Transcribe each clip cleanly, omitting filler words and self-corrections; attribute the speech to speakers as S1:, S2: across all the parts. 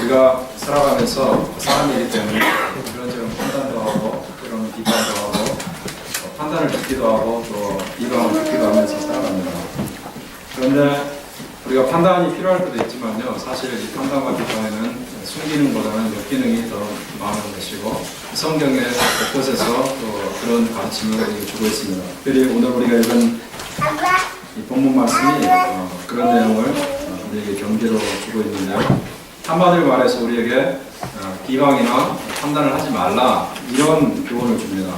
S1: 우리가 살아가면서 사람이기 때문에 이런저런 판단도 하고 때로는 비판도 하고 판단을 듣기도 하고 또 비방을 듣기도 하면서 살아갑니다. 그런데 우리가 판단이 필요할 때도 있지만요, 사실 이 판단과 비판에는 숨기는 것보다는 역기능이 더 많은 것이고 성경의 곳곳에서 또 그런 가르침을 우리에게 주고 있습니다. 특별히 오늘 우리가 읽은 이 본문 말씀이 그런 내용을 우리에게 경계로 주고 있는데요. 한마디로 말해서 우리에게 비방이나 판단을 하지 말라, 이런 교훈을 줍니다.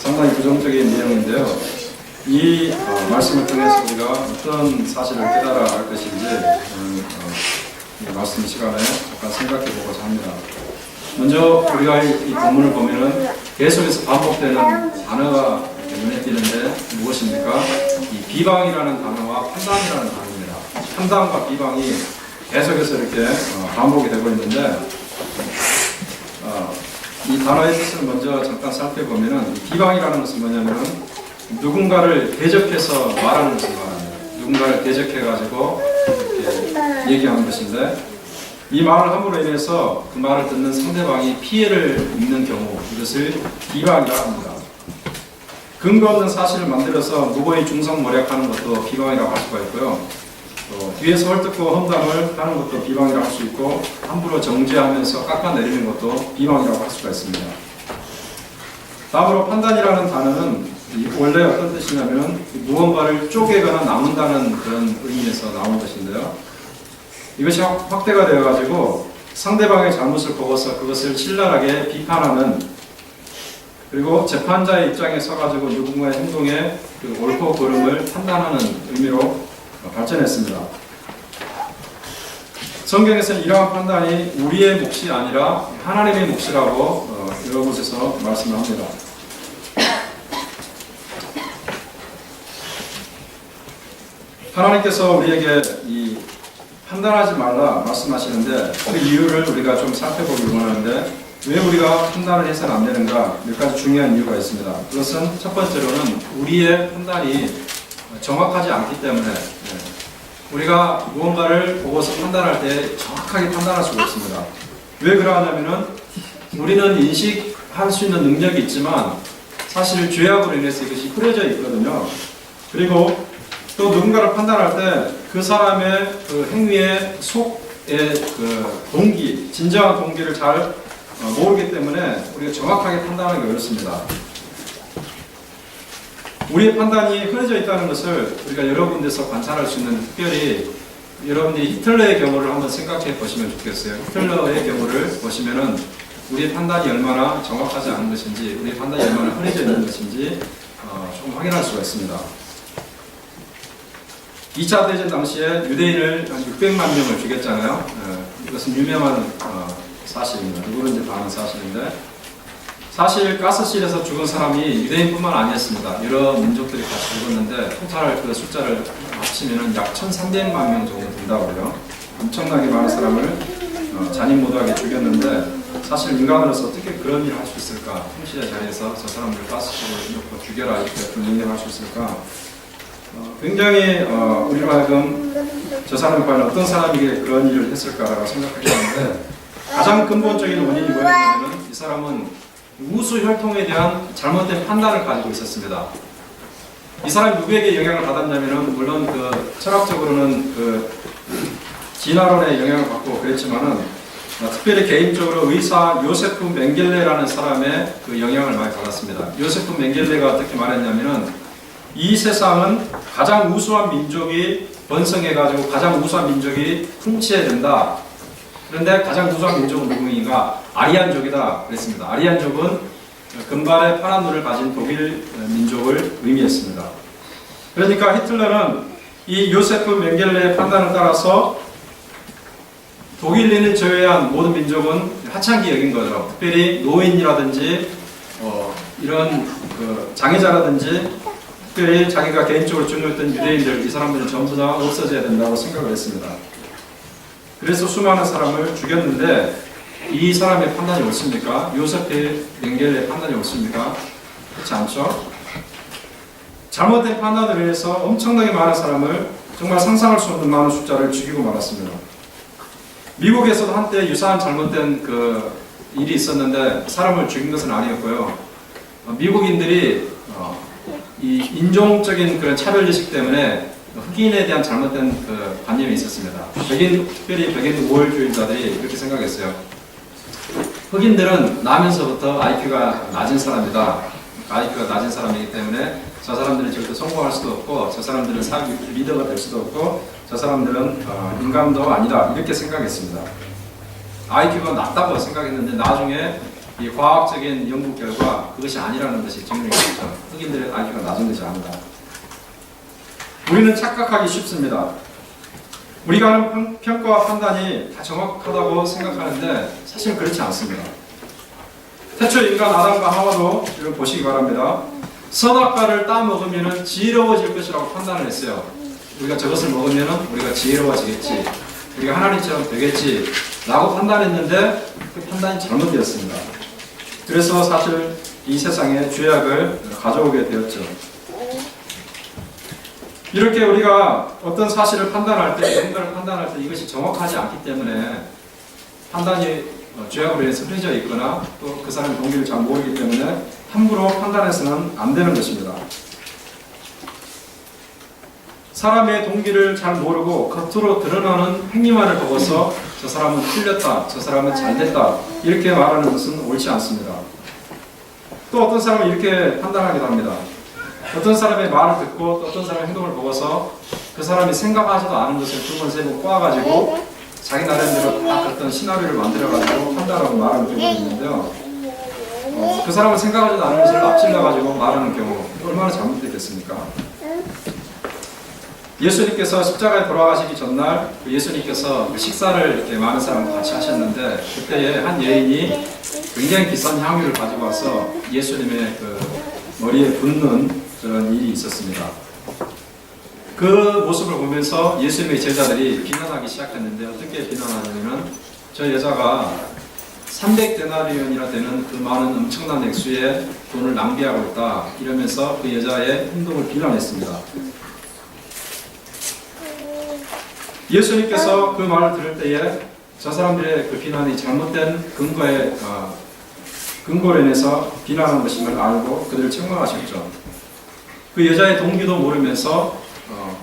S1: 상당히 부정적인 내용인데요. 이 말씀을 통해서 우리가 어떤 사실을 깨달아 알 것인지 이 말씀 시간에 잠깐 생각해 보고자 합니다. 먼저 우리가 이 본문을 보면은 계속해서 반복되는 단어가 눈에 띄는데 무엇입니까? 이 비방이라는 단어와 판단이라는 단어입니다. 판단과 비방이 계속해서 이렇게 반복이 되고 있는데 이 단어의 뜻을 먼저 잠깐 살펴보면은 비방이라는 것은 뭐냐면은 누군가를 대적해서 말하는 것을 말합니다. 누군가를 대적해가지고 이렇게 얘기하는 것인데 이 말을 함으로 인해서 그 말을 듣는 상대방이 피해를 입는 경우, 이것을 비방이라고 합니다. 근거 없는 사실을 만들어서 무고히 중성모략하는 것도 비방이라고 할 수가 있고요. 또 뒤에서 헐뜯고 험담을 하는 것도 비방이라고 할 수 있고, 함부로 정죄하면서 깎아내리는 것도 비방이라고 할 수가 있습니다. 다음으로 판단이라는 단어는 원래 어떤 뜻이냐면 무언가를 쪼개거나 나눈다는 그런 의미에서 나온 것인데요. 이것이 확대가 되어가지고 상대방의 잘못을 보고서 그것을 신랄하게 비판하는, 그리고 재판자의 입장에 서가지고 누군가의 행동에 그 옳고 그름을 판단하는 의미로 발전했습니다. 성경에서는 이러한 판단이 우리의 몫이 아니라 하나님의 몫이라고 여러 곳에서 말씀을 합니다. 하나님께서 우리에게 이 판단하지 말라 말씀하시는데 그 이유를 우리가 좀 살펴보기 원하는데, 왜 우리가 판단을 해서는 안 되는가? 몇 가지 중요한 이유가 있습니다. 그것은 첫 번째로는 우리의 판단이 정확하지 않기 때문에 우리가 무언가를 보고서 판단할 때 정확하게 판단할 수가 없습니다. 왜 그러하냐면은 우리는 인식할 수 있는 능력이 있지만 사실 죄악으로 인해서 이것이 흐려져 있거든요. 그리고 또 누군가를 판단할 때 그 사람의 그 행위의 속의 그 동기, 진정한 동기를 잘 모르기 때문에 우리가 정확하게 판단하기 어렵습니다. 우리의 판단이 흐려져 있다는 것을 우리가 여러 군데서 관찰할 수 있는, 특별히 여러분들이 히틀러의 경우를 한번 생각해 보시면 좋겠어요. 히틀러의 경우를 보시면은 우리의 판단이 얼마나 정확하지 않은 것인지, 우리의 판단이 얼마나 흐려져 있는 것인지 좀 확인할 수가 있습니다. 2차 대전 당시에 유대인을 한 600만 명을 죽였잖아요. 이것은 유명한 사실입니다. 누구든지 다 아는 사실인데, 사실 가스실에서 죽은 사람이 유대인뿐만 아니었습니다. 여러 민족들이 같이 죽었는데 토탈 그 숫자를 합치면 약 1,300만 명 정도 된다고요. 엄청나게 많은 사람을 잔인무도하게 죽였는데, 사실 인간으로서 어떻게 그런 일을 할 수 있을까? 통치의 자리에서 저 사람들 가스실에 놓고 죽여라, 이렇게 명령할 수 있을까? 굉장히 우리로 하여금 저 사람이 과연 어떤 사람이기에 그런 일을 했을까라고 생각하게 되는데, 가장 근본적인 원인이 뭐냐면 이 사람은 우수 혈통에 대한 잘못된 판단을 가지고 있었습니다. 이 사람이 누구에게 영향을 받았냐면은, 물론 그 철학적으로는 그 진화론의 영향을 받고 그랬지만은 특별히 개인적으로 의사 요세프 맹겔레라는 사람의 그 영향을 많이 받았습니다. 요세프 맹겔레가 어떻게 말했냐면은, 이 세상은 가장 우수한 민족이 번성해가지고 가장 우수한 민족이 통치해야 된다. 그런데 가장 우수한 민족은 누구인가? 아리안족이다 그랬습니다. 아리안족은 금발의 파란 눈을 가진 독일 민족을 의미했습니다. 그러니까 히틀러는 이 요세프 맹겔레의 판단을 따라서 독일인을 제외한 모든 민족은 하찮게 여긴 거죠. 특별히 노인이라든지 이런 그 장애자라든지, 특별히 자기가 개인적으로 중요했던 유대인들, 이 사람들은 전부 다 없어져야 된다고 생각을 했습니다. 그래서 수많은 사람을 죽였는데, 이 사람의 판단이 옳습니까? 요세프 맹겔레의 판단이 옳습니까? 그렇지 않죠? 잘못된 판단을 위해서 엄청나게 많은 사람을, 정말 상상할 수 없는 많은 숫자를 죽이고 말았습니다. 미국에서도 한때 유사한 잘못된 그 일이 있었는데 사람을 죽인 것은 아니었고요. 미국인들이 이 인종적인 그런 차별의식 때문에 흑인에 대한 잘못된 그 관념이 있었습니다. 특별히 백인 우월주의자들이 이렇게 생각했어요. 흑인들은 나면서부터 IQ가 낮은 사람이다. IQ가 낮은 사람이기 때문에 저 사람들은 절대 성공할 수도 없고, 저 사람들은 사회 리더가 될 수도 없고, 저 사람들은 인간도 아니다. 이렇게 생각했습니다. IQ가 낮다고 생각했는데 나중에 이 과학적인 연구 결과 그것이 아니라는 것이 증명이 됐죠. 흑인들의 IQ가 낮은 것이 아니다. 우리는 착각하기 쉽습니다. 우리가 하는 평가와 판단이 다 정확하다고 생각하는데 사실 그렇지 않습니다. 태초 인간 아담과 하와도 이걸 보시기 바랍니다. 선악과를 따먹으면 지혜로워질 것이라고 판단을 했어요. 우리가 저것을 먹으면 우리가 지혜로워지겠지, 우리가 하나님처럼 되겠지 라고 판단했는데 그 판단이 잘못되었습니다. 그래서 사실 이 세상에 죄악을 가져오게 되었죠. 이렇게 우리가 어떤 사실을 판단할 때, 뭔가를 판단할 때 이것이 정확하지 않기 때문에 판단이 죄악으로 인해서 흐려져 있거나 또 그 사람의 동기를 잘 모르기 때문에 함부로 판단해서는 안 되는 것입니다. 사람의 동기를 잘 모르고 겉으로 드러나는 행위만을 보고서 저 사람은 틀렸다, 저 사람은 잘됐다 이렇게 말하는 것은 옳지 않습니다. 또 어떤 사람은 이렇게 판단하기도 합니다. 어떤 사람의 말을 듣고 또 어떤 사람의 행동을 보고서 그 사람이 생각하지도 않은 것을 두 번, 세 번 꼬아가지고 자기 나름대로 딱 어떤 시나리오를 만들어가지고 판단하고 말하는 경우가 있는데요. 그 사람은 생각하지도 않은 것을 앞질러가지고 말하는 경우 얼마나 잘못되겠습니까? 예수님께서 십자가에 돌아가시기 전날 예수님께서 식사를 이렇게 많은 사람과 같이 하셨는데 그때에 한 여인이 굉장히 비싼 향유를 가지고 와서 예수님의 그 머리에 붓는 그런 일이 있었습니다. 그 모습을 보면서 예수님의 제자들이 비난하기 시작했는데 어떻게 비난하냐면 저 여자가 300데나리온이나 되는 그 많은 엄청난 액수의 돈을 낭비하고 있다 이러면서 그 여자의 행동을 비난했습니다. 예수님께서 그 말을 들을 때에 저 사람들의 그 비난이 잘못된 근거로 인해서 비난한 것임을 알고 그들을 책망하셨죠. 그 여자의 동기도 모르면서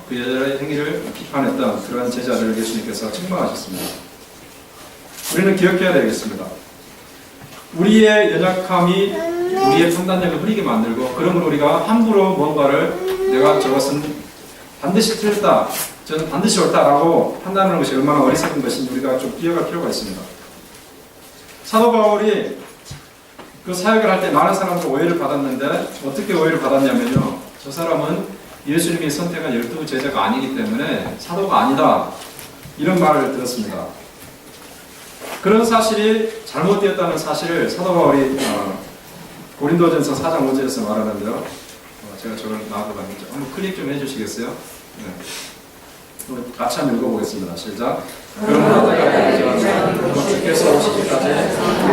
S1: 그 여자의 행위를 비판했던 그러한 제자들을 예수님께서 책망하셨습니다. 우리는 기억해야 되겠습니다. 우리의 연약함이 우리의 판단력을 흐리게 만들고 그러므로 우리가 함부로 뭔가를 내가 저것은 반드시 틀렸다, 저는 반드시 옳다라고 판단하는 것이 얼마나 어리석은 것인지 우리가 좀 기억할 필요가 있습니다. 사도 바울이 그 사역을 할 때 많은 사람들 오해를 받았는데 어떻게 오해를 받았냐면요. 저 사람은 예수님이 선택한 12 제자가 아니기 때문에 사도가 아니다 이런 말을 들었습니다. 그런 사실이 잘못되었다는 사실을 사도 바울이 고린도전서 4장 5절에서 말하는데요. 제가 저걸 놔둬봤는데 한번 클릭 좀 해주시겠어요? 네. 같이 한번 읽어보겠습니다. 시작. 그러므로 내가 주께서 오시기까지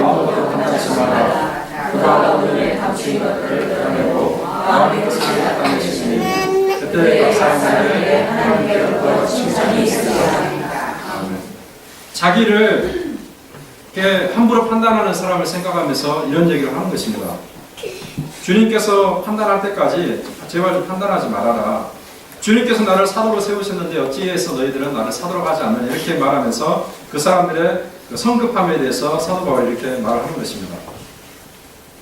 S1: 마음으로 담지 마라. 그가 오늘의 감추인 것들을 드러내고 마음의 것을 담으시니 그때 각 사람들에게 하나님께로부터 칭찬이 있으리라. 자기를 이렇게 함부로 판단하는 사람을 생각하면서 이런 얘기를 하는 것입니다. 주님께서 판단할 때까지 제발 좀 판단하지 말아라. 주님께서 나를 사도로 세우셨는데 어찌해서 너희들은 나를 사도로 하지 않느냐 이렇게 말하면서 그 사람들의 그 성급함에 대해서 사도 바울이 이렇게 말을 하는 것입니다.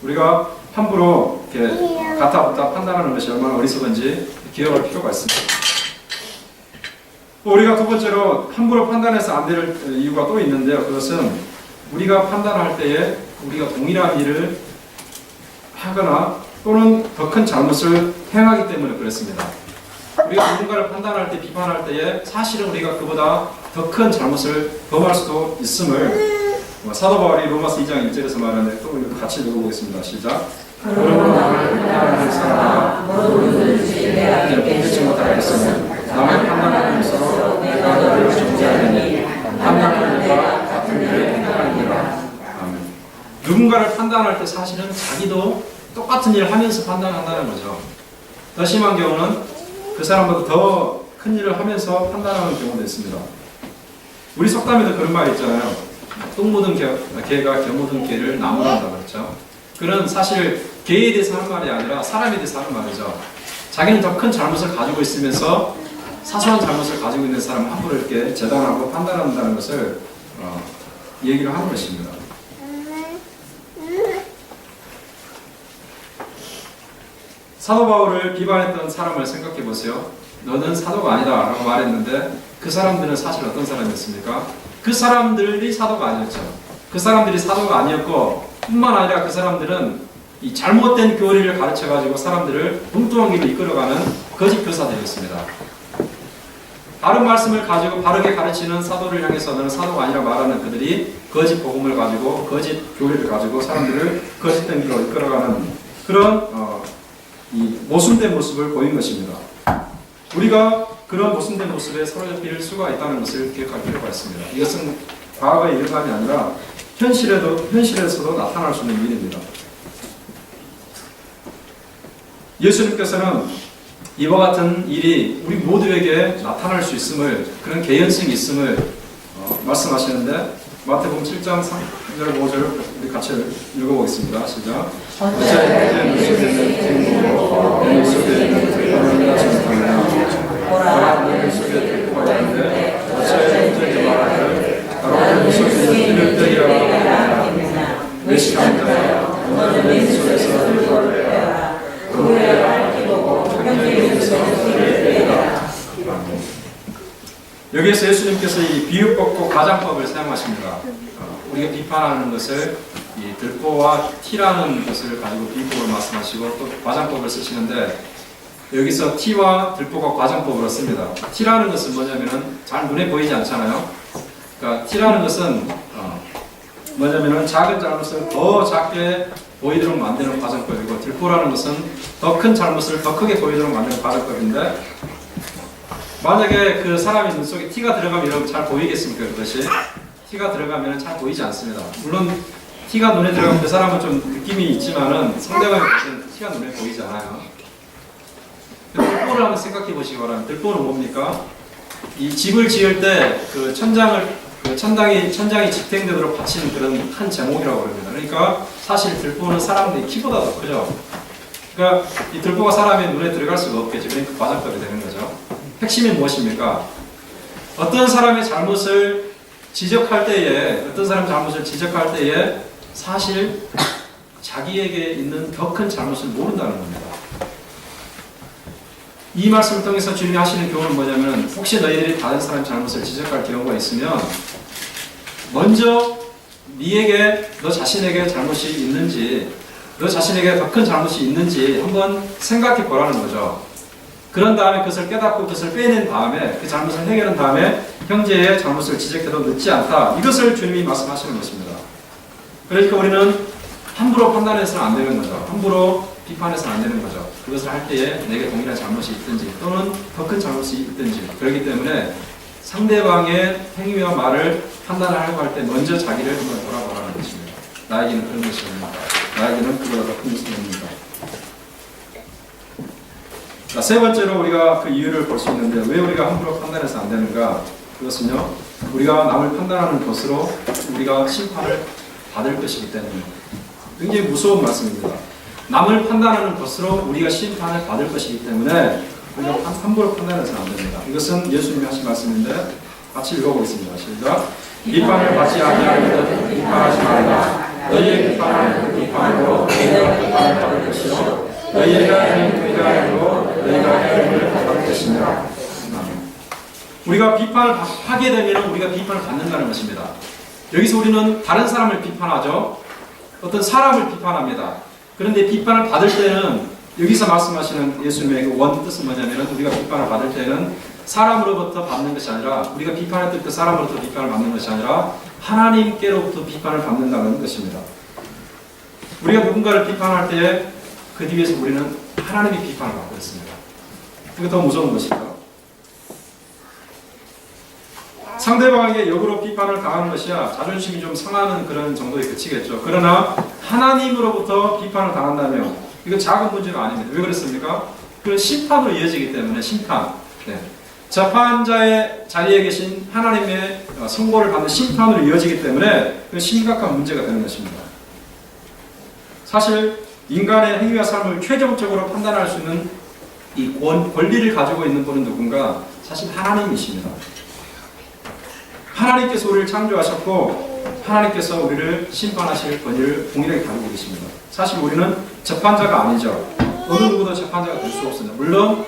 S1: 우리가 함부로 이렇게 가타부타 판단하는 것이 얼마나 어리석은지 기억할 필요가 있습니다. 우리가 두 번째로 함부로 판단해서 안 될 이유가 또 있는데요. 그것은 우리가 판단할 때에 우리가 동일한 일을 하거나 또는 더 큰 잘못을 행하기 때문에 그렇습니다. 우리가 누군가를 판단할 때, 비판할 때에 사실은 우리가 그보다 더 큰 잘못을 범할 수도 있음을 사도 바울이 로마서 2장 1절에서 말하는데 또 이거 같이 읽어보겠습니다. 시작. 그러므로 남을 판단하는 사람아 너도 누구든지 본받지 못하겠으면 남의 판단하는 것으로 내가 너를 정죄하느니 판단하는 바 같은 일을 행하느니라. 누군가를 판단할 때 사실은 자기도 똑같은 일을 하면서 판단한다는 거죠. 더 심한 경우는 그 사람보다 더 큰 일을 하면서 판단하는 경우도 있습니다. 우리 속담에도 그런 말이 있잖아요. 똥 묻은 개가 겨 묻은 개를 나무란다 그랬죠. 그런 사실 개에 대해서 하는 말이 아니라 사람에 대해서 하는 말이죠. 자기는 더 큰 잘못을 가지고 있으면서 사소한 잘못을 가지고 있는 사람을 함부로 이렇게 재단하고 판단한다는 것을 얘기를 하는 것입니다. 사도 바울을 비판했던 사람을 생각해 보세요. 너는 사도가 아니다 라고 말했는데 그 사람들은 사실 어떤 사람이었습니까? 그 사람들이 사도가 아니었죠. 그 사람들이 사도가 아니었고 뿐만 아니라 그 사람들은 이 잘못된 교리를 가르쳐가지고 사람들을 엉뚱한 길로 이끌어가는 거짓 교사들이었습니다. 바른 말씀을 가지고 바르게 가르치는 사도를 향해서 너는 사도가 아니라 말하는 그들이 거짓 복음을 가지고 거짓 교리를 가지고 사람들을 거짓된 길로 이끌어가는 그런 이 모순된 모습을 보인 것입니다. 우리가 그런 모순된 모습에 사로잡힐 수가 있다는 것을 기억할 필요가 있습니다. 이것은 과거의 일반이 아니라 현실에서도 나타날 수 있는 일입니다. 예수님께서는 이와 같은 일이 우리 모두에게 나타날 수 있음을, 그런 개연성이 있음을 말씀하시는데 마태복음 7장 3절 5절 우리 같이 읽어보겠습니다. 시작. 어째 물속에 있는 내 속에 있는 특별한 자식들이나 보라 내 속에 특별한 있는데 어째 문제지 말하기를 바로 내 속에 있는 들이라 외식하는 자여 너는 내 속에서 들을 빼라 그 후에 밝히 보고 형제에게서 들을 빼라. 여기에서 예수님께서 이 비유법과 가장법을 사용하십니다. 우리가 비판하는 것을 이 들보와 티라는 것을 가지고 비유법을 말씀하시고 또 과장법을 쓰시는데 여기서 티와 들보가 과장법으로 씁니다. 티라는 것은 뭐냐면은 잘 눈에 보이지 않잖아요. 그러니까 티라는 것은 뭐냐면은 작은 잘못을 더 작게 보이도록 만드는 과장법이고 들보라는 것은 더 큰 잘못을 더 크게 보이도록 만드는 과장법인데 만약에 그 사람이 눈 속에 티가 들어가면 여러분 잘 보이겠습니까? 그것이 티가 들어가면 잘 보이지 않습니다. 물론 티가 눈에 들어가면 그 사람은 좀 느낌이 있지만은 상대방의 것은 티가 눈에 보이지 않아요. 들보를 한번 생각해 보시기 바랍니다. 들보는 뭡니까? 이 집을 지을 때 그 천장이 집행되도록 받치는 그런 한 제목이라고 그럽니다. 그러니까 사실 들보는 사람들이 키보다 더 크죠. 그러니까 이 들보가 사람의 눈에 들어갈 수가 없겠죠. 그러니까 과장법이 되는 거죠. 핵심이 무엇입니까? 어떤 사람의 잘못을 지적할 때에 사실 자기에게 있는 더 큰 잘못을 모른다는 겁니다. 이 말씀을 통해서 주님이 하시는 교훈은 뭐냐면 혹시 너희들이 다른 사람 잘못을 지적할 경우가 있으면 먼저 너 자신에게 잘못이 있는지 너 자신에게 더 큰 잘못이 있는지 한번 생각해 보라는 거죠. 그런 다음에 그것을 깨닫고 그것을 빼낸 다음에 그 잘못을 해결한 다음에 형제의 잘못을 지적해도 늦지 않다. 이것을 주님이 말씀하시는 것입니다. 그러니까 우리는 함부로 판단해서는 안 되는 거죠. 함부로 비판해서는 안 되는 거죠. 그것을 할 때에 내게 동일한 잘못이 있든지 또는 더 큰 잘못이 있든지 그렇기 때문에 상대방의 행위와 말을 판단을 하려고 할 때 먼저 자기를 한번 돌아보라는 것입니다. 나에게는 그런 것이 없는가? 나에게는 그보다 더 큰 것이 없는가? 자, 세 번째로 우리가 그 이유를 볼 수 있는데 왜 우리가 함부로 판단해서 안 되는가? 그것은요, 우리가 남을 판단하는 것으로 우리가 심판을 받을 것이기 때문입니다. 굉장히 무서운 말씀입니다. 남을 판단하는 것으로 우리가 심판을 받을 것이기 때문에 우리가 함부로 판단해서는 안 됩니다. 이것은 예수님이 하신 말씀인데 같이 읽어보겠습니다. 시작. 비판을 받지 아니하려면 비판하지 말라. 너희의 비판은 비판으로 너희가 비판을 받을 것이요 너희가 행한 행위로 너희가 행함을 받을 것이니라. 우리가 비판을 하게 되면 우리가 비판을 받는다는 것입니다. 여기서 우리는 다른 사람을 비판하죠. 어떤 사람을 비판합니다. 그런데 비판을 받을 때는 여기서 말씀하시는 예수님의 그 원뜻은 뭐냐면 우리가 비판을 받을 때는 사람으로부터 받는 것이 아니라 우리가 비판했을 때 사람으로부터 비판을 받는 것이 아니라 하나님께로부터 비판을 받는다는 것입니다. 우리가 누군가를 비판할 때에 그 뒤에서 우리는 하나님의 비판을 받고 있습니다. 그게 더 무서운 것이죠. 상대방에게 역으로 비판을 당하는 것이야 자존심이 좀 상하는 그런 정도에 그치겠죠. 그러나 하나님으로부터 비판을 당한다면 이건 작은 문제가 아닙니다. 왜 그랬습니까? 그건 심판으로 이어지기 때문에 심판. 네. 재판자의 자리에 계신 하나님의 선고를 받는 심판으로 이어지기 때문에 그 심각한 문제가 되는 것입니다. 사실 인간의 행위와 삶을 최종적으로 판단할 수 있는 이 권리를 가지고 있는 분은 누군가? 사실 하나님이십니다. 하나님께서 우리를 창조하셨고 하나님께서 우리를 심판하실 권리를 동일하게 가지고 계십니다. 사실 우리는 재판자가 아니죠. 어느 누구도 재판자가 될 수 없습니다. 물론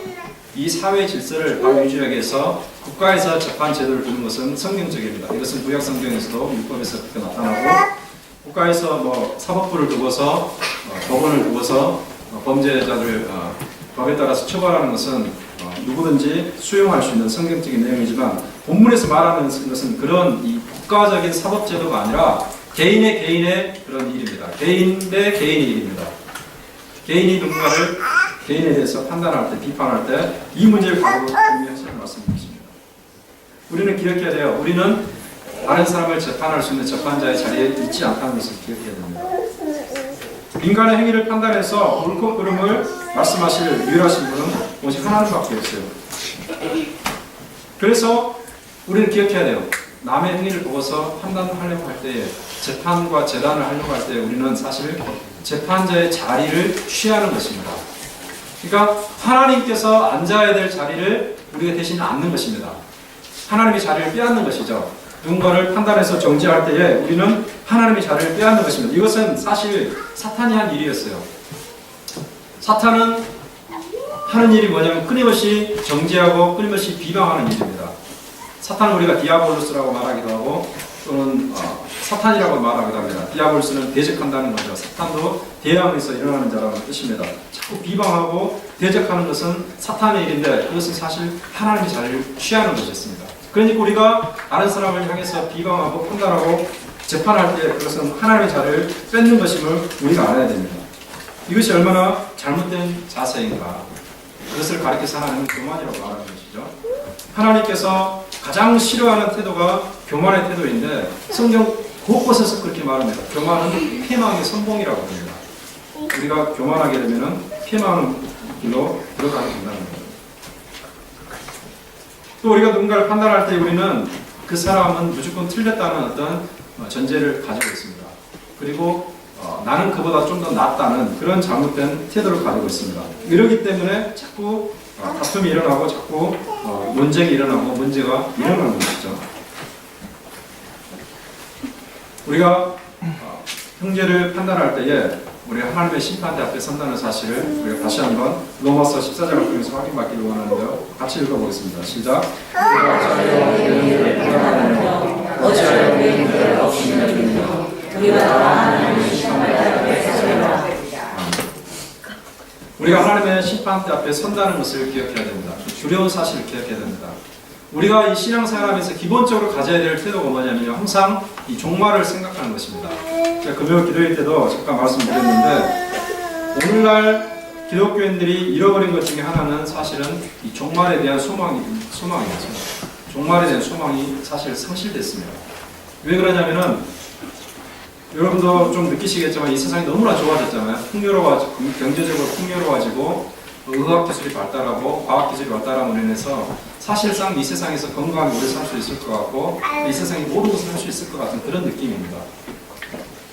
S1: 이 사회 질서를 바로 유지하기 위해서 국가에서 재판 제도를 두는 것은 성경적입니다. 이것은 구약 성경에서도 율법에서 그렇게 나타나고 국가에서 뭐 사법부를 두고서 법원을 두고서 범죄자들을 법에 따라서 처벌하는 것은 누구든지 수용할 수 있는 성경적인 내용이지만 본문에서 말하는 것은 그런 이 국가적인 사법제도가 아니라 개인의 그런 일입니다. 개인 대 개인의 일입니다. 개인이 누군가를 개인에 대해서 판단할 때, 비판할 때 이 문제를 바로 의미하시는 말씀이십니다. 우리는 기억해야 돼요. 우리는 다른 사람을 재판할 수 있는 재판자의 자리에 있지 않다는 것을 기억해야 됩니다. 인간의 행위를 판단해서 옳고 그름을 말씀하실 유일하신 분은 오직 하나님밖에 없어요. 그래서 우리는 기억해야 돼요. 남의 행위를 보고서 판단하려고 할 때에 재판과 재단을 하려고 할 때 우리는 사실 재판자의 자리를 취하는 것입니다. 그러니까 하나님께서 앉아야 될 자리를 우리가 대신 앉는 것입니다. 하나님의 자리를 빼앗는 것이죠. 누군가를 판단해서 정죄할 때에 우리는 하나님의 자리를 빼앗는 것입니다. 이것은 사실 사탄이 한 일이었어요. 사탄은 하는 일이 뭐냐면 끊임없이 정죄하고 끊임없이 비방하는 일입니다. 사탄은 우리가 디아볼로스라고 말하기도 하고 또는 사탄이라고 말하기도 합니다. 디아볼로스는 대적한다는 거죠. 사탄도 대항에서 일어나는 자라는 뜻입니다. 자꾸 비방하고 대적하는 것은 사탄의 일인데 그것은 사실 하나님의 자리를 취하는 것이었습니다. 그러니까 우리가 다른 사람을 향해서 비방하고 판단하고 재판할 때 그것은 하나님의 자리를 뺏는 것임을 우리가 알아야 됩니다. 이것이 얼마나 잘못된 자세인가. 그것을 가리켜서 하나님은 교만이라고 말하는 것이죠. 하나님께서 가장 싫어하는 태도가 교만의 태도인데 성경 곳곳에서 그렇게 말합니다. 교만은 패망의 선봉이라고 합니다. 우리가 교만하게 되면 패망의 길로 들어가게 된다는 거예요. 또 우리가 누군가를 판단할 때 우리는 그 사람은 무조건 틀렸다는 어떤 전제를 가지고 있습니다. 그리고 나는 그보다 좀 더 낫다는 그런 잘못된 태도를 가지고 있습니다. 이러기 때문에 자꾸 다툼이 일어나고 자꾸 논쟁이 일어나고 문제가 일어나는 것이죠. 우리가 형제를 판단할 때에 우리가 하나님의 심판대 앞에 선다는 사실을 우리가 다시 한번 로마서 14장을 통해서 확인받기를 원하는데요. 같이 읽어보겠습니다. 시작.
S2: 어찌하여 우리를 없이는 우리가 하나님의 심판대 앞에 서리라.
S1: 우리가 하나님의 심판대 앞에 선다는 것을 기억해야 됩니다. 두려운 사실을 기억해야 됩니다. 우리가 이 신앙생활하면서 기본적으로 가져야 될 태도가 뭐냐면 항상 이 종말을 생각하는 것입니다. 제가 금요 기도회 때도 잠깐 말씀드렸는데 오늘날 기독교인들이 잃어버린 것 중에 하나는 사실은 이 종말에 대한 소망이었습니다. 종말에 대한 소망이 사실 상실됐습니다. 왜 그러냐면은 여러분도 좀 느끼시겠지만 이 세상이 너무나 좋아졌잖아요. 풍요로워지고 경제적으로 풍요로워지고 의학기술이 발달하고 과학기술이 발달함으로 인해서 사실상 이 세상에서 건강하게 오래 살 수 있을 것 같고 이 세상에 모든 것을 할 수 있을 것 같은 그런 느낌입니다.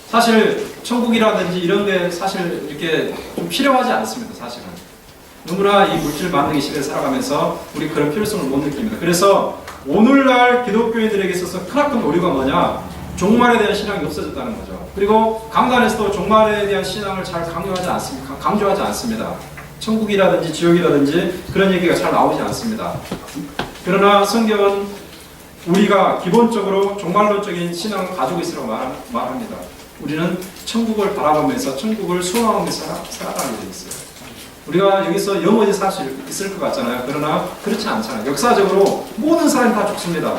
S1: 사실 천국이라든지 이런 게 사실 이렇게 좀 필요하지 않습니다. 사실은 너무나 이 물질 만능의 시대에 살아가면서 우리 그런 필요성을 못 느낍니다. 그래서 오늘날 기독교인들에게 있어서 크나큰 오류가 뭐냐? 종말에 대한 신앙이 없어졌다는 거죠. 그리고 강단에서도 종말에 대한 신앙을 잘 강조하지 않습니다. 천국이라든지 지옥이라든지 그런 얘기가 잘 나오지 않습니다. 그러나 성경은 우리가 기본적으로 종말론적인 신앙을 가지고 있으라고 말합니다. 우리는 천국을 바라보면서 천국을 소망하면서 살아가게 되어 있어요. 우리가 여기서 영원히 살 수 있을 것 같잖아요. 그러나 그렇지 않잖아요. 역사적으로 모든 사람이 다 죽습니다.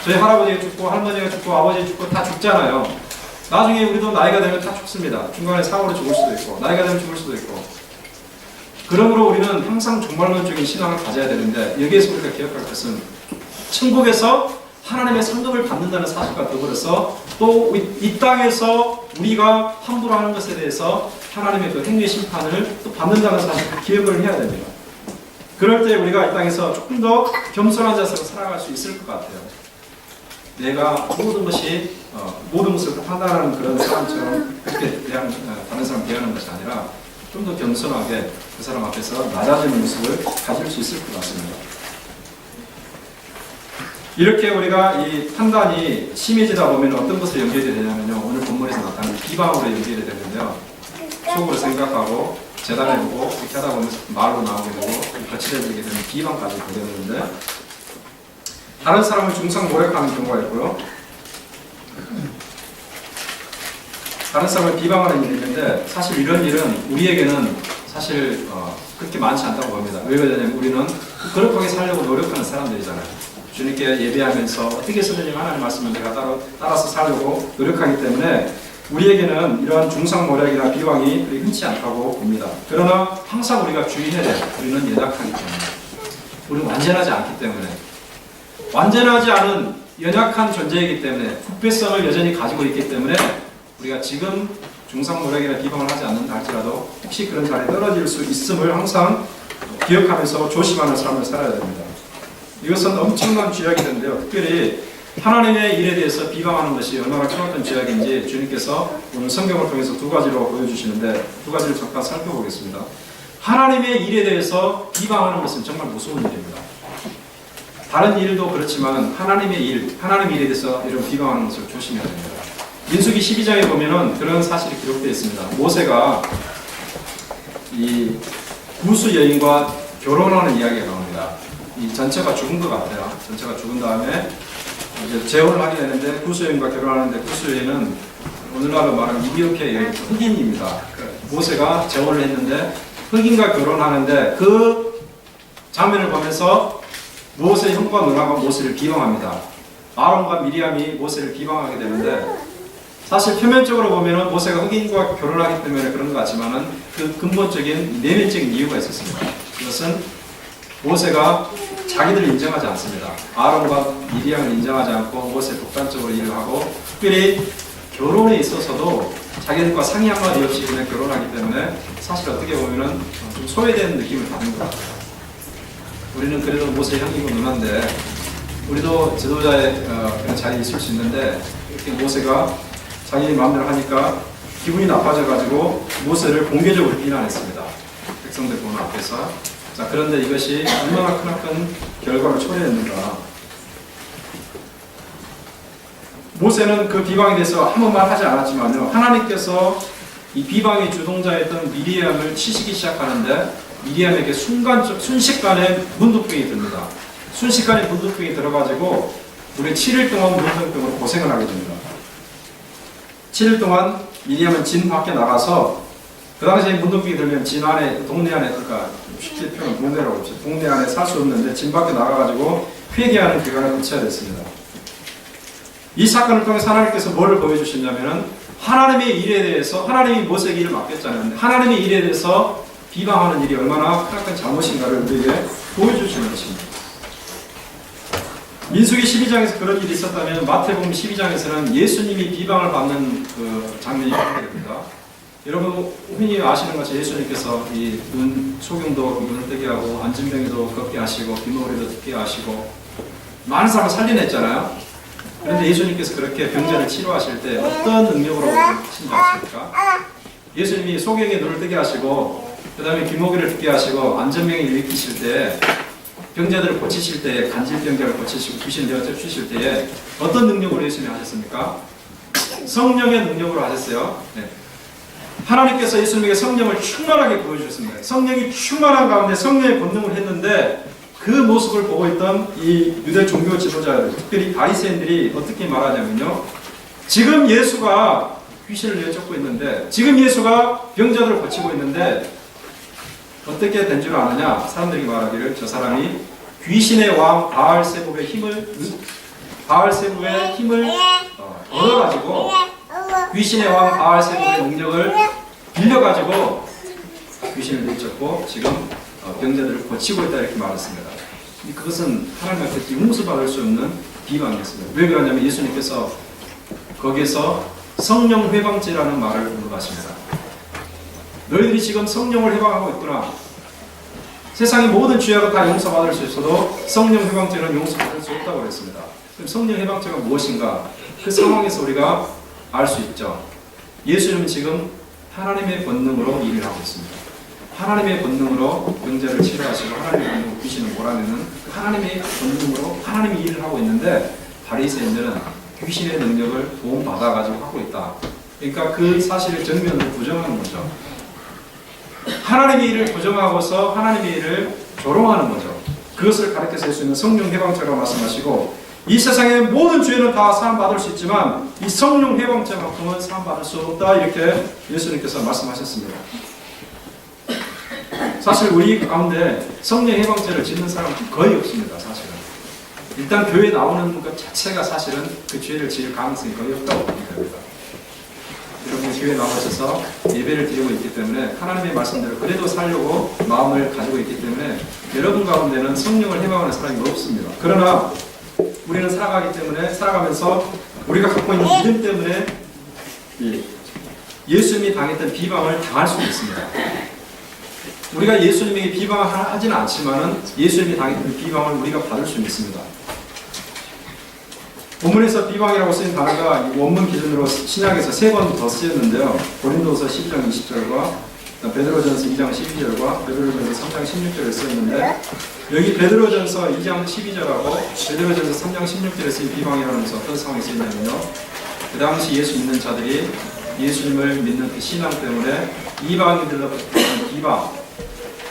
S1: 저희 할아버지가 죽고 할머니가 죽고 아버지가 죽고 다 죽잖아요. 나중에 우리도 나이가 되면 다 죽습니다. 중간에 사고로 죽을 수도 있고 나이가 되면 죽을 수도 있고. 그러므로 우리는 항상 종말론적인 신앙을 가져야 되는데 여기에서 우리가 기억할 것은 천국에서 하나님의 상급을 받는다는 사실과 더불어서 또 이 땅에서 우리가 함부로 하는 것에 대해서 하나님의 그 행위의 심판을 또 받는다는 사실을 기억을 해야 됩니다. 그럴 때 우리가 이 땅에서 조금 더 겸손한 자세로 살아갈 수 있을 것 같아요. 내가 모든 것을 판단하는 그런 사람처럼 그렇게 다른 사람 대하는 것이 아니라 좀 더 겸손하게 그 사람 앞에서 낮아지는 모습을 가질 수 있을 것 같습니다. 이렇게 우리가 이 판단이 심해지다 보면 어떤 것을 연결이 되냐면요. 오늘 본문에서 나타나는 비방으로 연결이 되는데요. 속으로 생각하고 재단해보고 이렇게 하다 보면 말로 나오게 되고 거칠어지게 되는 비방까지 보게 되는데 다른 사람을 중상모략하는 경우가 있고요. 다른 사람을 비방하는 일이 있는데 사실 이런 일은 우리에게는 사실 그렇게 많지 않다고 봅니다. 왜 그러냐면 우리는 거룩하게 살려고 노력하는 사람들이잖아요. 주님께 예배하면서 어떻게 해서든 하나님 말씀을 내가 따라서 살려고 노력하기 때문에 우리에게는 이러한 중상모략이나 비방이 그리 흔치 않다고 봅니다. 그러나 항상 우리가 주의해야 돼요. 우리는 연약하기 때문에. 우리는 완전하지 않기 때문에. 완전하지 않은 연약한 존재이기 때문에 부패성을 여전히 가지고 있기 때문에 우리가 지금 중상모략이나 비방을 하지 않는다 할지라도 혹시 그런 자리에 떨어질 수 있음을 항상 기억하면서 조심하는 삶을 살아야 됩니다. 이것은 엄청난 죄악이던데요. 특별히 하나님의 일에 대해서 비방하는 것이 얼마나 큰 죄악인지 주님께서 오늘 성경을 통해서 두 가지로 보여주시는데 두 가지를 잠깐 살펴보겠습니다. 하나님의 일에 대해서 비방하는 것은 정말 무서운 일입니다. 다른 일도 그렇지만 하나님의 일, 하나님 일에 대해서 이런 비방하는 것을 조심해야 됩니다. 민수기 12장에 보면은 그런 사실이 기록되어 있습니다. 모세가 이 구스 여인과 결혼하는 이야기가 나옵니다. 이 전체가 죽은 것 같아요. 전체가 죽은 다음에 이제 재혼을 하게 되는데 구스 여인과 결혼하는데 구스 여인은 오늘날로 말하면 이디오피아 여인 흑인입니다. 모세가 재혼을 했는데 흑인과 결혼하는데 그 장면을 보면서 모세의 형과 누나가 모세를 비방합니다. 아론과 미리암이 모세를 비방하게 되는데 사실 표면적으로 보면은 모세가 흑인과 결혼하기 때문에 그런 것 같지만은 그 근본적인 내면적인 이유가 있었습니다. 그것은 모세가 자기들을 인정하지 않습니다. 아론과 미리암을 인정하지 않고 모세 독단적으로 일을 하고 특별히 결혼에 있어서도 자기들과 상의 한마디 없이 그냥 결혼하기 때문에 사실 어떻게 보면은 좀 소외되는 느낌을 받는 것 같아요. 우리는 그래도 모세 형이고 누나인데 우리도 지도자의 그런 자리에 있을 수 있는데 이렇게 모세가 자기 마음대로 하니까 기분이 나빠져가지고 모세를 공개적으로 비난했습니다. 백성들 보는 앞에서. 자, 그런데 이것이 얼마나 크나큰 결과를 초래했는가. 모세는 그 비방에 대해서 아무 말 하지 않았지만요. 하나님께서 이 비방의 주동자였던 미리암을 치시기 시작하는데 미리암에게 순식간에 문둥병이 듭니다. 순식간에 문둥병이 들어가지고 우리 7일 동안 문둥병으로 고생을 하게 됩니다. 7일 동안 미리암은 진 밖에 나가서 그 당시에 문둥병이 들면 진 안에 동네 안에 그러니까 쉽게 표현 동네라고 합시다. 동네 안에 살 수 없는데 진 밖에 나가가지고 회개하는 기간을 거쳐야 됐습니다. 이 사건을 통해서 하나님께서 뭐를 보여주셨냐면은 하나님의 일에 대해서 하나님이 모세에게 일을 맡겼잖아요. 하나님의 일에 대해서 비방하는 일이 얼마나 큰 잘못인가를 우리에게 보여주시는 것입니다. 민수기 12장에서 그런 일이 있었다면 마태복음 12장에서는 예수님이 비방을 받는 그 장면이 포함됩니다. 여러분 흔히 아시는 것처럼 예수님께서 이 소경도 눈을 뜨게 하고 안진병이도 걷게 하시고 빈머리도 듣게 하시고 많은 사람을 살려냈잖아요. 그런데 예수님께서 그렇게 병자를 치료하실 때 어떤 능력으로 하신지 아십니까? 예수님이 소경의 눈을 뜨게 하시고 그 다음에 귀모기를 듣게 하시고 안전병을 일으키실 때 병자들을 고치실 때 간질병자를 고치시고 귀신을 내어주실 때에 어떤 능력으로 예수님이 하셨습니까? 성령의 능력으로 하셨어요. 네. 하나님께서 예수님에게 성령을 충만하게 보여주셨습니다. 성령이 충만한 가운데 성령의 권능을 했는데 그 모습을 보고 있던 이 유대 종교 지도자들, 특별히 바리새인들이 어떻게 말하냐면요. 지금 예수가 귀신을 내쫓고 있는데 지금 예수가 병자들을 고치고 있는데 어떻게 된 줄 아느냐? 사람들이 말하기를 저 사람이 귀신의 왕 바알세부의 힘을 얻어가지고 귀신의 왕 바알세부의 능력을 빌려가지고 귀신을 내쫓고 지금 병자들을 고치고 있다 이렇게 말했습니다. 그것은 하나님 앞에 용서받을 수 없는 비방이었습니다. 왜 그러냐면 예수님께서 거기에서 성령 회방죄라는 말을 언급하십니다. 너희들이 지금 성령을 회방하고 있구나. 세상의 모든 죄악은 다 용서받을 수 있어도 성령 회방죄는 용서받을 수 없다고 그랬습니다. 그럼 성령 해방죄가 무엇인가? 그 상황에서 우리가 알 수 있죠. 예수님은 지금 하나님의 권능으로 일을 하고 있습니다. 하나님의 권능으로 병자를 치료하시고 하나님의 권능으로 귀신을 몰아내는 그 하나님의 권능으로 하나님이 일을 하고 있는데 바리새인들은 귀신의 능력을 도움받아가지고 하고 있다. 그러니까 그 사실을 정면으로 부정하는 거죠. 하나님의 일을 부정하고서 하나님의 일을 조롱하는 거죠. 그것을 가르쳐서 예수님은 성령 해방죄라고 말씀하시고 이 세상의 모든 죄는 다 사함받을 수 있지만 이 성령 해방죄만큼은 사함받을 수 없다 이렇게 예수님께서 말씀하셨습니다. 사실 우리 가운데 성령 해방죄를 짓는 사람은 거의 없습니다. 사실은 일단 교회에 나오는 것 자체가 사실은 그 죄를 지을 가능성이 거의 없다고 보면 됩니다. 여러분이 교회에 나오셔서 예배를 드리고 있기 때문에 하나님의 말씀대로 그래도 살려고 마음을 가지고 있기 때문에 여러분 가운데는 성령을 해방하는 사람이 없습니다. 그러나 우리는 살아가면서 우리가 갖고 있는 믿음 때문에 예수님이 당했던 비방을 당할 수도 있습니다. 우리가 예수님에게 비방을 하지는 않지만은 예수님이 당했던 비방을 우리가 받을 수 있습니다. 본문에서 비방이라고 쓰인 단어가 원문 기준으로 신약에서 3번 더 쓰였는데요. 고린도서 12장 20절과 베드로전서 2장 12절과 베드로전서 3장 16절에 쓰였는데 여기 베드로전서 2장 12절하고 베드로전서 3장 16절에 쓰인 비방이라는 것은 어떤 상황이 쓰였냐면요. 그 당시 예수 믿는 자들이 예수님을 믿는 그 신앙 때문에 이방인들로부터 받는 비방.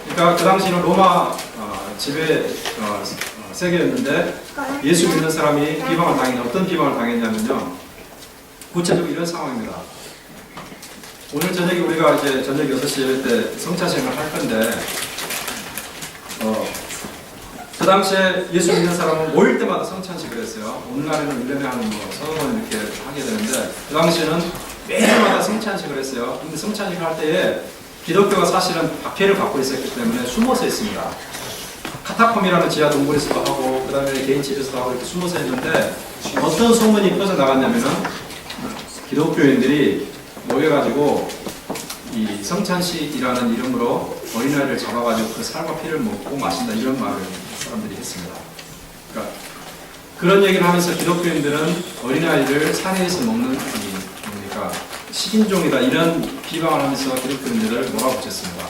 S1: 그러니까 그 당시는 로마 지배 세계였는데 예수 믿는 사람이 비방을 당했는데 어떤 비방을 당했냐면요. 구체적으로 이런 상황입니다. 오늘 저녁에 우리가 이제 저녁 6시 예배 때 성찬식을 할 건데 그 당시에 예수 믿는 사람은 모일 때마다 성찬식을 했어요. 오늘날에는 1년에 한 서너 이렇게 하게 되는데 그 당시에는 매일마다 성찬식을 했어요. 근데 성찬식을 할 때에 기독교가 사실은 박해를 받고 있었기 때문에 숨어서 했습니다. 카타콤이라는 지하 동굴에서도 하고 그 다음에 개인 집에서도 하고 이렇게 숨어서 했는데 어떤 소문이 퍼져나갔냐면은 기독교인들이 모여가지고 이 성찬식이라는 이름으로 어린아이를 잡아가지고 그 살과 피를 먹고 마신다 이런 말을 사람들이 했습니다. 그러니까 그런 얘기를 하면서 기독교인들은 어린아이를 산에서 먹는 뭡니까 식인종이다 이런 비방을 하면서 기독교인들을 몰아붙였습니다.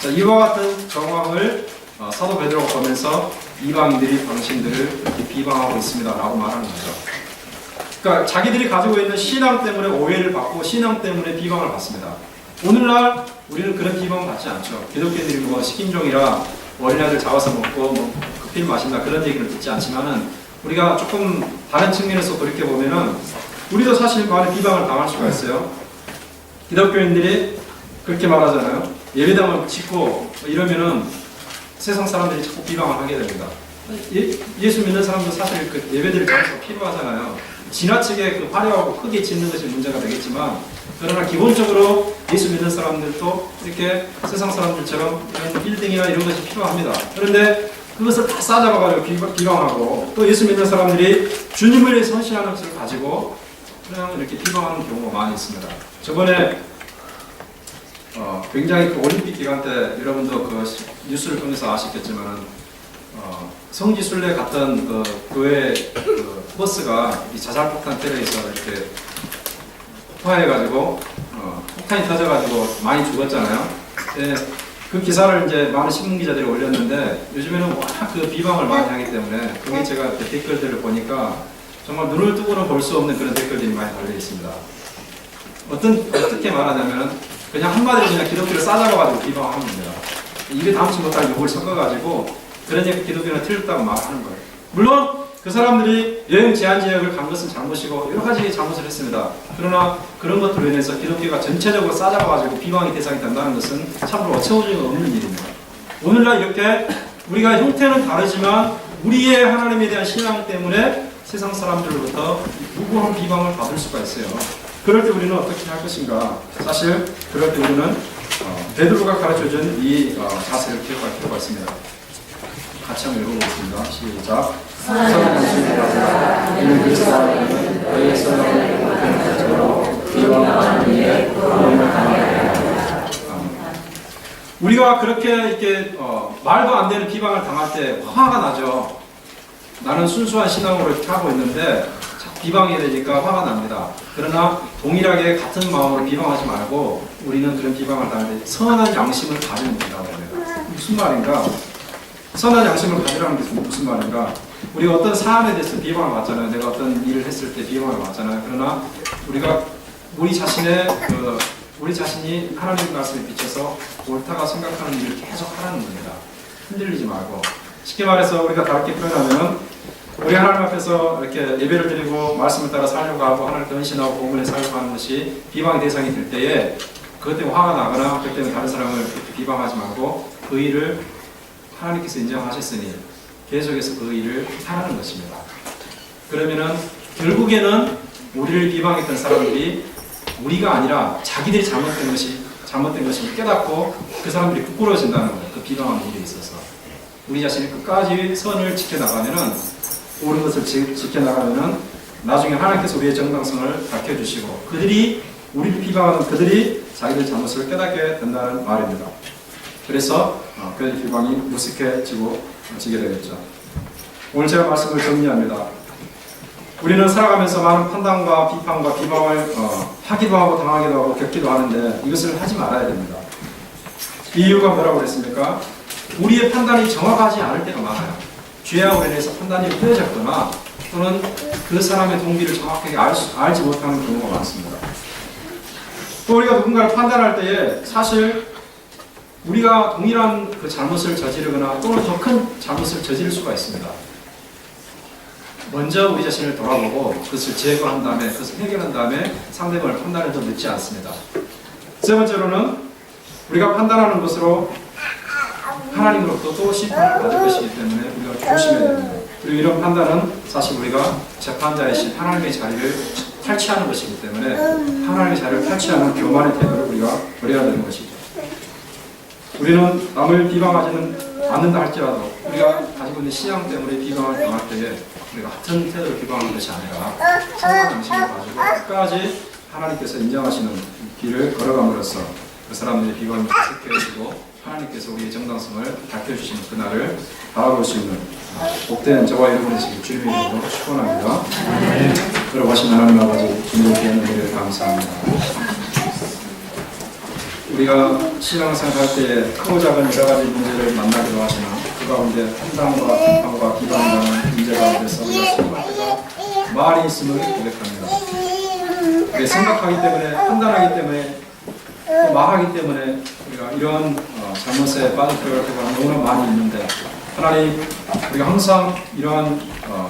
S1: 자, 이와 같은 정황을 사도 베드로가 보면서 이방인들이 당신들을 이렇게 비방하고 있습니다 라고 말하는 거죠. 그러니까 자기들이 가지고 있는 신앙 때문에 오해를 받고 신앙 때문에 비방을 받습니다. 오늘날 우리는 그런 비방을 받지 않죠. 기독교인들이 뭐 식인종이라 어린아이들 잡아서 먹고 뭐 커피를 마신다 그런 얘기를 듣지 않지만은 우리가 조금 다른 측면에서 돌이켜보면은 우리도 사실 많은 비방을 당할 수가 있어요. 기독교인들이 그렇게 말하잖아요. 예배당을 짓고 뭐 이러면은 세상 사람들이 자꾸 비방을 하게 됩니다. 예수 믿는 사람도 사실 그 예배드릴 장소가 필요하잖아요. 지나치게 그 화려하고 크게 짓는 것이 문제가 되겠지만 그러나 기본적으로 예수 믿는 사람들도 이렇게 세상 사람들처럼 이런 빌딩이나 이런 것이 필요합니다. 그런데 그것을 다 싸잡아가지고 비방하고 또 예수 믿는 사람들이 주님을 위해 헌신하는 것을 가지고 그냥 이렇게 비방하는 경우가 많이 있습니다. 저번에 굉장히 그 올림픽 기간 때 여러분도 그 뉴스를 통해서 아시겠지만 성지순례 갔던 그 교회 그 버스가 이 자살폭탄 테러에서 이렇게 폭파해가지고 폭탄이 터져가지고 많이 죽었잖아요. 네, 그 기사를 이제 많은 신문 기자들이 올렸는데 요즘에는 워낙 그 비방을 많이 하기 때문에 그게 제가 그 댓글들을 보니까 정말 눈을 뜨고는 볼 수 없는 그런 댓글들이 많이 달려 있습니다. 어떻게 말하냐면 그냥 한마디로 그냥 기독교를 싸잡아가지고 비방하는 겁니다. 입에 담지 못할 욕을 섞어가지고 그런 얘기 기독교는 틀렸다고 말하는 거예요. 물론 그 사람들이 여행 제한 지역을 간 것은 잘못이고 여러 가지 잘못을 했습니다. 그러나 그런 것들로 인해서 기독교가 전체적으로 싸잡아가지고 비방의 대상이 된다는 것은 참으로 어처구니가 없는 일입니다. 오늘날 이렇게 우리가 형태는 다르지만 우리의 하나님에 대한 신앙 때문에 세상 사람들로부터 무고한 비방을 받을 수가 있어요. 그럴 때 우리는 어떻게 할 것인가? 사실 그럴 때 우리는 베드로가 가르쳐준 이 자세를 기억할 필요가 있습니다. 같이 한번 읽어보겠습니다. 시작. 이는 그리스도 안에는 너희의 성령을 비방하는 이에 구원을 당하게. 우리가 그렇게 이렇게 말도 안 되는 비방을 당할 때 화가 나죠. 나는 순수한 신앙으로 이렇게 하고 있는데 자꾸 비방이 되니까 화가 납니다. 그러나 동일하게 같은 마음으로 비방하지 말고 우리는 그런 비방을 하는데 선한 양심을 가지면 된다고 합니다. 무슨 말인가? 선한 양심을 가지라는 게 무슨 말인가? 우리가 어떤 사안에 대해서 비방을 받잖아요. 내가 어떤 일을 했을 때 비방을 받잖아요. 그러나 우리가 우리 자신이 하나님 말씀에 비춰서 옳다가 생각하는 일을 계속 하라는 겁니다. 흔들리지 말고. 쉽게 말해서 우리가 다르게 표현하면 우리 하나님 앞에서 이렇게 예배를 드리고 말씀을 따라 살려고 하고 하나님께 헌신하고 복음을 살려고 하는 것이 비방의 대상이 될 때에 그것 때문에 화가 나거나 그것 때문에 다른 사람을 그렇게 비방하지 말고 그 일을 하나님께서 인정하셨으니 계속해서 그 일을 하라는 것입니다. 그러면은 결국에는 우리를 비방했던 사람들이 우리가 아니라 자기들이 잘못된 것이 깨닫고 그 사람들이 부끄러워진다는 거예요. 그 비방한 일에 있어서 우리 자신이 끝까지 선을 지켜나가면은 옳은 것을 지켜나가면은 나중에 하나님께서 우리의 정당성을 밝혀주시고 우리를 비방하는 그들이 자기들 잘못을 깨닫게 된다는 말입니다. 그래서 그 비방이 무색해지게 되겠죠. 오늘 제가 말씀을 정리합니다. 우리는 살아가면서 많은 판단과 비판과 비방을 하기도 하고 당하기도 하고 겪기도 하는데 이것을 하지 말아야 됩니다. 이유가 뭐라고 그랬습니까? 우리의 판단이 정확하지 않을 때가 많아요. 죄악으로 인해서 판단이 흐려졌거나 또는 그 사람의 동기를 정확하게 알지 못하는 경우가 많습니다. 또 우리가 누군가를 판단할 때에 사실 우리가 동일한 그 잘못을 저지르거나 또는 더 큰 잘못을 저지를 수가 있습니다. 먼저 우리 자신을 돌아보고 그것을 제거한 다음에 그것을 해결한 다음에 상대방을 판단해도 늦지 않습니다. 세 번째로는 우리가 판단하는 것으로 하나님으로부터 또 심판을 받을 것이기 때문에 우리가 조심해야 됩니다. 그리고 이런 판단은 사실 우리가 재판자이신 하나님의 자리를 탈취하는 것이기 때문에 하나님의 자리를 탈취하는 교만의 태도를 우리가 버려야 되는 것이죠. 우리는 남을 비방하지는 않는다 할지라도 우리가 가지고 있는 신앙 때문에 비방을 당할 때에 우리가 같은 태도로 비방하는 것이 아니라 선한 양심을 가지고 끝까지 하나님께서 인정하시는 길을 걸어감으로써 그 사람들의 비방을 무색해지고 하나님께서 우리의 정당성을 밝혀주시는 그날을 바라볼 수 있는 복된 저와 여러분의 지금 주님의 이름으로 축원합니다. 걸어가신 하나님 아버지 주님께 은혜를 감사합니다. 우리가 신앙생활 할 때 크고 작은 여러 가지 문제를 만나기도 하지만 그 가운데 판단과 비판과 비방하는 문제 가운데서 우리가 수용할 때가 말이 있음을 고백합니다. 우리가 생각하기 때문에 판단하기 때문에 또 말하기 때문에 우리가 이런 잘못에 빠져 들어갈 때가 너무나 많이 있는데 하나님 우리가 항상 이러한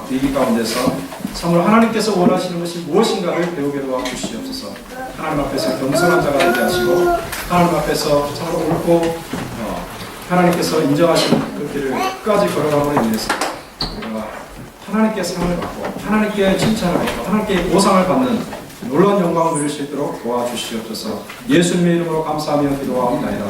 S1: 위기 가운데서 참으로 하나님께서 원하시는 것이 무엇인가를 배우게 도와주시옵소서. 하나님 앞에서 겸손한 자가 되게 하시고 하나님 앞에서 참으로 옳고 하나님께서 인정하시는 그 길을 끝까지 걸어감으로 인해서 우리가 하나님께 상을 받고 하나님께 칭찬을 받고 하나님께 보상을 받는 놀라운 영광을 누릴 수 있도록 도와주시옵소서. 예수님의 이름으로 감사하며 기도하옵나이다.